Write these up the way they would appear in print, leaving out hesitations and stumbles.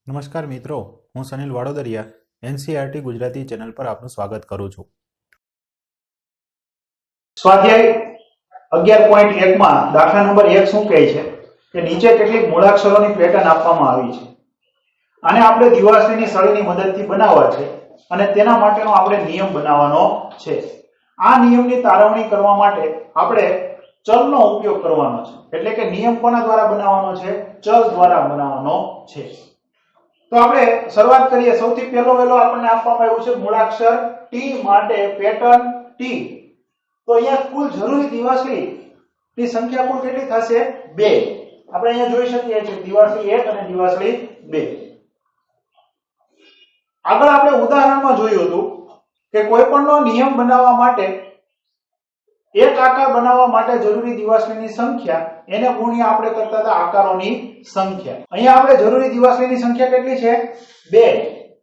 નમસ્કાર મિત્રો, હું સનિલ વાડોદરિયા NCERT ગુજરાતી ચેનલ પર આપનું સ્વાગત કરું છું. સ્વાધ્યાય 11.1 માં દાખલા નંબર 1 શું કહે છે કે નીચે કેટલીક મૂળાક્ષરોની પેટર્ન આપવામાં આવી છે. આને આપણે દિવાસળીની સળીની મદદથી બનાવવા છે અને તેના માટેનો આપણે નિયમ બનાવવાનો છે. આ નિયમની તારવણી કરવા માટે આપણે ચલનો ઉપયોગ કરવાનો છે. એટલે કે નિયમ કોના દ્વારા બનાવવાનો છે? ચલ દ્વારા બનાવવાનો છે. તો આપણે શરૂઆત કરીએ. સૌથી પહેલો આપણને આપવામાં આવ્યું છે મૂળાક્ષર T માટે પેટર્ન T. તો અહીંયા કુલ જરૂરી દિવાસળી ની સંખ્યા કુલ કેટલી થશે? 2. આપણે અહીંયા જોઈ શકીએ છીએ દિવાસળી 1 અને દિવાસળી 2. આગળ આપણે ઉદાહરણમાં જોયું હતું કે કોઈ પણનો નિયમ બનાવવા માટે એક આકાર બનાવવા માટે જરૂરી દિવાસળીની સંખ્યા એને ગુણ્યા આપણે કરતા હતા આકારોની સંખ્યા. અહીંયા આપણે જરૂરી દિવાસળીની સંખ્યા કેટલી છે? 2.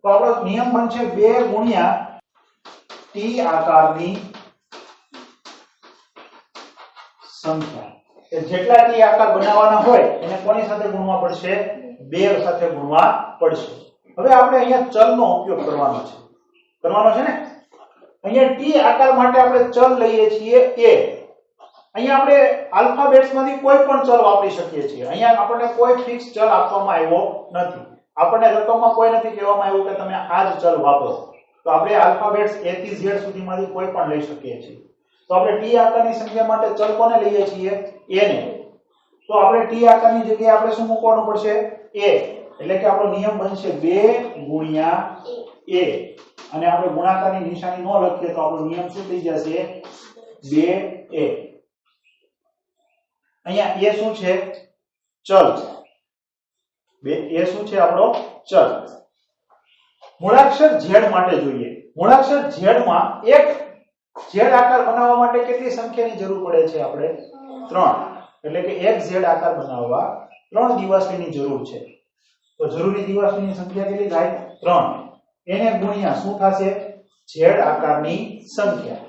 તો આપણો નિયમ બનશે 2 ગુણ્યા T આકારની સંખ્યા. કે જેટલા T આકાર બનાવવાના હોય એને કોની સાથે ગુણવા પડશે? 2 સાથે ગુણવા પડશે. હવે આપણે અહીંયા ચલનો ઉપયોગ કરવાનો છે ને. અહીંયા T આકાર માટે આપણે ચલ લઈએ છીએ a. અહીંયા આપણે આલ્ફાબેટ્સમાંથી કોઈ પણ ચલ વાપરી શકીએ છીએ. અહીંયા આપણને કોઈ ફિક્સ ચલ આપવામાં આવ્યો નથી. આપણને રકમમાં કોઈ નથી કહેવામાં આવ્યું કે તમે આ જ ચલ વાપરો. તો આપણે આલ્ફાબેટ્સ A થી Z સુધીમાંથી કોઈ પણ લઈ શકીએ છીએ. તો આપણે T આકારની સંખ્યા માટે ચલ કોને લઈએ છીએ? a ને. તો આપણે T આકારની જગ્યાએ આપણે શું મૂકવાનું પડશે? a. એટલે કે આપણો નિયમ બનશે 2 ગુણ્યા a. અને આપણે ગુણાકારની નિશાની ન લખીએ તો આપણો નિયમ શું થઈ જશે? 2a. અહીંયા a શું છે? ચલ. a શું છે? આપણો ચલ. મૂળાક્ષર Z માટે જોઈએ. મૂળાક્ષર Z માં એક Z આકાર બનાવવા માટે કેટલી સંખ્યાની જરૂર પડે છે? આપણે 3. એટલે કે એક Z આકાર બનાવવા 3 દિવાસળીની જરૂર છે. તો જરૂરી દિવાસળીની સંખ્યા કેટલી થાય? 3. એને ગુણ્યા શું થશે? Z આકારની સંખ્યા.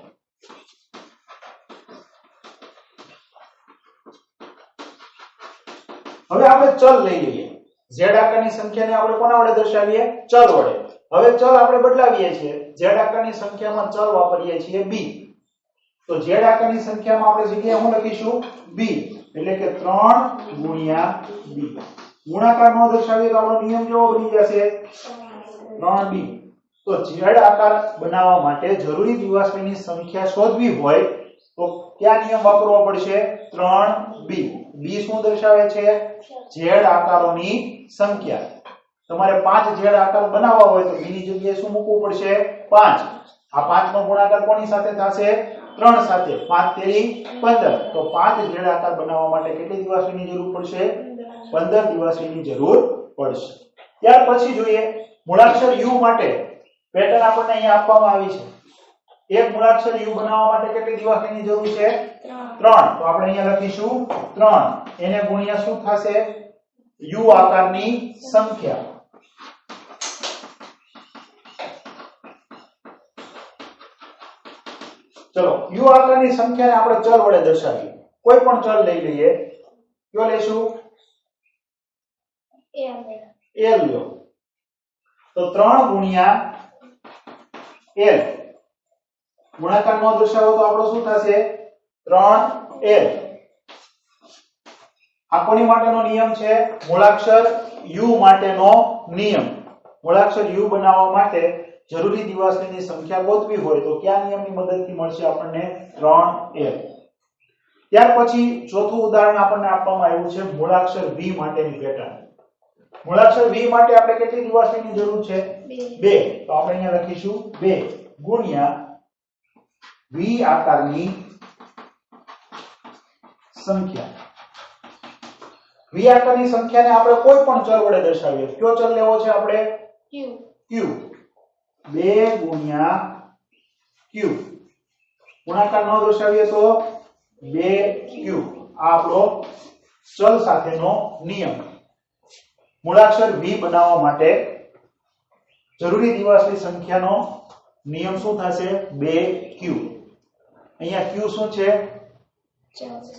હવે આપણે ચલ લઈ લઈએ. Z આકારની સંખ્યાને આપણે કોના વડે દર્શાવીએ? ચલ વડે. હવે ચલ આપણે બદલાવીએ છીએ. Z આકારની સંખ્યામાં ચલ વાપરીએ છીએ b. તો Z આકારની સંખ્યામાં આપણે જગ્યાએ શું લખીશું? b. એટલે કે 3 ગુણ્યા b. ગુણાકાર ન દર્શાવીએ તો આપણો નિયમ કેવો બની જશે? 3b. તો Z આકાર બનાવવા માટે જરૂરી દિવાસળીની સંખ્યા શોધવી હોય તો કયા નિયમ વાપરવો પડશે? 3b. b શું દર્શાવે છે? Z આકારોની સંખ્યા. તમારે 5 Z આકાર બનાવવા હોય તો b ની જગ્યાએ શું મૂકવું પડશે? 5. આ 5 નો ગુણાકાર કોની સાથે થશે? 3 સાથે. 5 તેરી 15. તો 5 Z આકાર બનાવવા માટે કેટલી દિવાસળીની જરૂર પડશે? 15 દિવાસળીની જરૂર પડશે. ત્યાર પછી જોઈએ મૂળાક્ષર u માટે પેટર્ન આપણને અહીંયા આપવામાં આવી છે. એક મૂળાક્ષર u બનાવવા માટે કેટલી દિવાસળીની જરૂર છે? 3. તો આપણે અહીંયા લખીશું 3. એને ગુણ્યા શું થશે? u આકારની સંખ્યા. ચલો u આકારની સંખ્યાને આપણે ચલ વડે દર્શાવીએ. કોઈ પણ ચલ લઈ લઈએ. કયો લેશું? a લ્યો. તો 3 ગુણ્યા l. ગુણાકાર નો દર્શાવો તો આપણો શું થશે? 3l. આ કોની માટેનો નિયમ છે? મૂળાક્ષર u માટેનો નિયમ. મૂળાક્ષર u બનાવવા માટે જરૂરી દિવાસળીની સંખ્યા ગોતવી હોય તો કયા નિયમની મદદથી મળશે આપણને? 3l. ત્યાર પછી ચોથું ઉદાહરણ આપણને આપવામાં આવ્યું છે મૂળાક્ષર v માટેની પેટર્ન. મૂળાક્ષર v માટે આપણે કેટલી દિવાસળીની જરૂર છે? 2. તો આપણે અહીંયા લખીશું 2 ગુણ્યા v આકારની સંખ્યા. v આકારની સંખ્યાને આપણે કોઈ પણ ચલ વડે દર્શાવીએ. કયો ચલ લેવો છે આપણે? q. 2 ગુણ્યા q. ગુણાકાર ન દર્શાવીએ તો 2q. આ આપણો ચલ સાથેનો નિયમ. મૂળાક્ષર v બનાવવા માટે જરૂરી દિવાસળી સંખ્યાનો નિયમ શું થશે? 2q. અહીંયા q શું છે?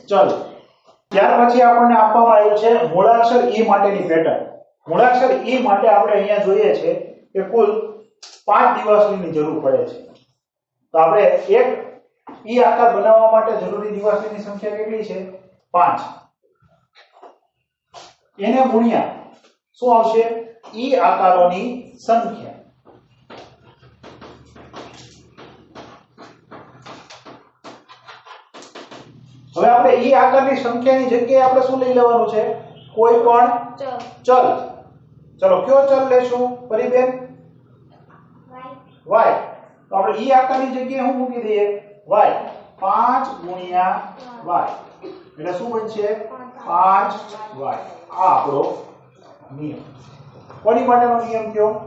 ચલ. ત્યાર પછી આપણને આપવામાં આવ્યું છે મૂળાક્ષર e માટેની પેટર્ન. મૂળાક્ષર e માટે આપણે અહીંયા જોઈએ છે કે કુલ 5 દિવાસળીની જરૂર પડે છે. તો આપણે એક e આકાર બનાવવા માટે જરૂરી દિવાસળીની સંખ્યા કેટલી છે? 5. એને ગુણ્યા શું આવશે? e આકારોની સંખ્યા. હવે આપણે e આકારની સંખ્યાની જગ્યાએ આપણે શું લઈ લેવાનું છે? કોઈ પણ ચલ. ચલો કયો ચલ લેશું પરિબેન? y. તો આપણે e આકારની જગ્યાએ શું મૂકી દઈએ? y. 5 ગુણ્યા y એટલે શું બનશે? 5y. આ આપણો નિયમ. કોની માટેનો નિયમ કયો?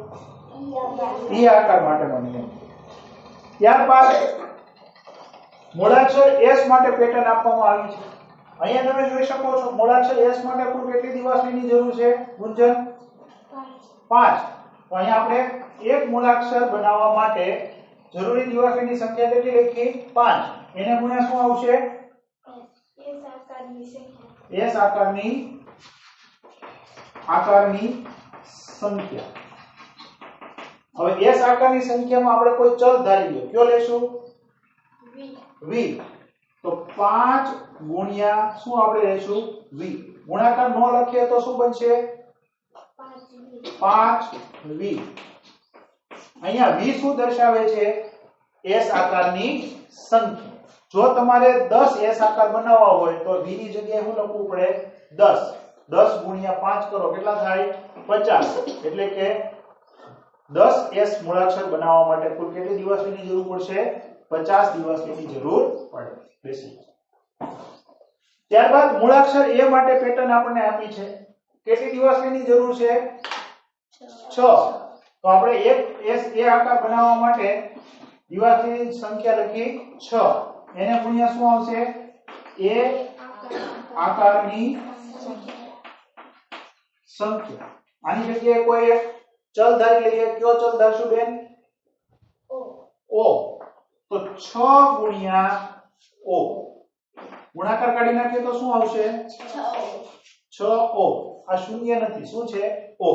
e આકાર માટેનો નિયમ. ત્યારબાદ મૂળાક્ષર s માટે પેટર્ન આપવામાં આવી છે. અહીંયા તમે જોઈ શકો છો મૂળાક્ષર s માટે કુલ કેટલી દિવાસળીની જરૂર છે? ગુંજન 5. તો અહીંયા આપણે એક મૂળાક્ષર બનાવવા માટે જરૂરી દિવાસળીની સંખ્યા કેટલી લખી? 5. એને ગુણ્યા શું આવશે? s આકારની સંખ્યા. હવે s આકારની સંખ્યામાં આપણે કોઈ ચલ ધારી લો. કયો લેશું? v. તો 5 ગુણ્યા શું આપણે લેશું? v. ગુણાકાર ન લખીએ તો શું બનશે? 5v. અહીંયા v શું દર્શાવે છે? s આકારની સંખ્યા. જો તમારે 10 s આકાર બનાવવા હોય તો v ની જગ્યાએ શું લખવું પડે? 10. 10 ગુણ્યા 5 કરો કેટલા થાય? 50. એટલે કે 10 s મૂળાક્ષર બનાવવા માટે કુલ કેટલી દિવાસળીની જરૂર પડશે? 50 દિવાસળીની જરૂર પડે. બેસી. ત્યારબાદ મૂળાક્ષર a માટે પેટર્ન આપણને આપી છે. કેટલી દિવાસળીની જરૂર છે? 6. તો આપણે એક s a આકાર બનાવવા માટે દિવાસળીની સંખ્યા લખી 6. એને ગુણ્યા શું આવશે? a આકારની સંખ્યા. આની જગ્યાએ કોઈ એક ચલ ધારી લઈએ. કયો ચલ ધારશું બેન? o. તો 6 ગુણ્યા o. ગુણાકાર કાઢી નાખીએ તો શું આવશે? 6o. આ શૂન્ય નથી. શું છે? o.